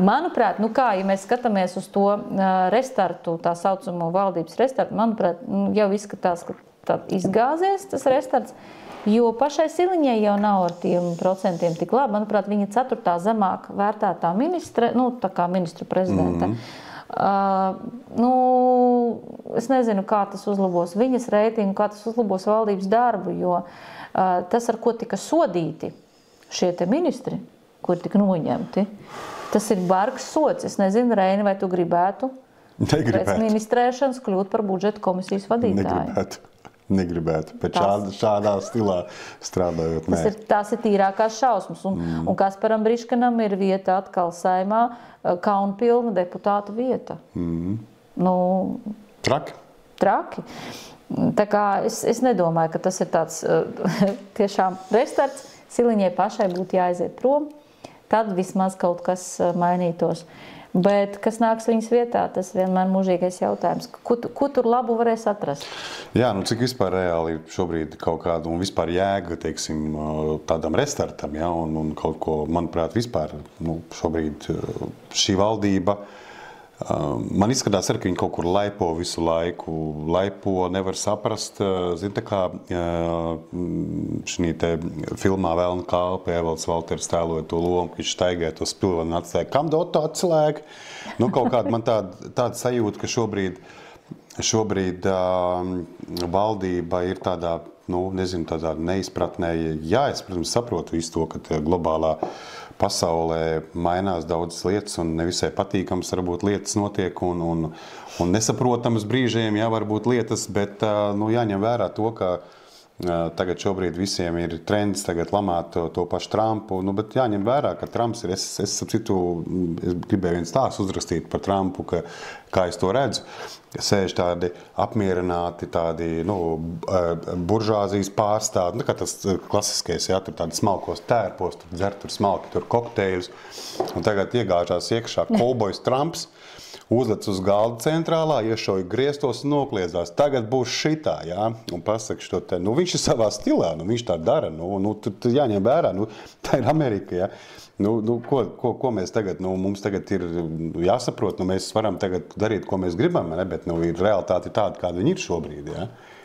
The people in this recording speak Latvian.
Manuprāt, ja mēs skatāmies uz to restartu, tā saucamo valdības restartu, manuprāt, jau izskatās, ka tā izgāzies tas restarts, jo pašai Siliņai jau nav ar tiem procentiem tik labi. Manuprāt, viņa 4. zemāk vērtētā ministre, tā kā ministru prezidenta. Es nezinu, kā tas uzlabos viņas reitingu, kā tas uzlabos valdības darbu, jo tas, ar ko tika sodīti šie te ministri, kuri tika noņemti, tas ir bargs sots. Es nezinu, Reini, vai tu gribētu pēc ministrēšanas kļūt par budžeta komisijas vadītāju? Negribētu. Pēc šādā stilā strādājot. Tās ir tīrākās šausmas. Un Kasparam Briškanam ir vieta atkal Saeimā, kaunpilna deputāta vieta. Traki. Tā kā es nedomāju, ka tas ir tāds tiešām restarts. Siliņai pašai būtu jāaiziet prom. Tad vismaz kaut kas mainītos. Bet kas nāks viņas vietā, tas vienmēr mūžīgais jautājums. Ko tur labu varēs atrast? Jā, cik vispār reāli šobrīd kaut kādu un vispār jēga, teiksim, tādam restartam, ja, un kaut ko, manuprāt, vispār, šobrīd šī valdība, man izskatās arī, ka viņi kaut kur laipo visu laiku. Laipo, nevar saprast, tā kā šī te filmā Velna kalpa, Evalds Valters tēloja to lomu, ka viņš staigāja to spilvenu un atstāja, kam dot to atslēgu? Kaut kāda man tāda sajūta, ka šobrīd valdība ir tādā, tādā neizpratnē. Jā, es, protams, saprotu visu to, ka globālā pasaulē mainās daudzas lietas un nevisai patīkams varbūt lietas notiek un nesaprotamas brīžiem, jā, varbūt lietas, bet jāņem vērā to, ka tagad šobrīd visiem ir trends tagad lamāt to pašu Trumpu, bet jāņem vērā, ka Trumps ir, es gribēju viens tās uzrakstīt par Trumpu, kā es to redzu, sēž tādi apmierināti, tādi, buržāzijas pārstāvi, kā tas klasiskais, jā, tur tādi smalkos tērpos, tur dzer, tur smalki, tur kokteļus, un tagad iegāžās iekšā kolbojs Trumps, uzlec uz galda centrālā, iešauj griestos un nokliedzās. Tagad būs šitā, jā, un pasaka šo te, viņš ir savā stilā, viņš tā dara, tur jāņem vērā, tā ir Amerika, jā. Ko mēs tagad, mums tagad ir jāsaprot, mēs varam tagad darīt, ko mēs gribam, bet ir realitāte tāda, kāda viņi ir šobrīd, jā.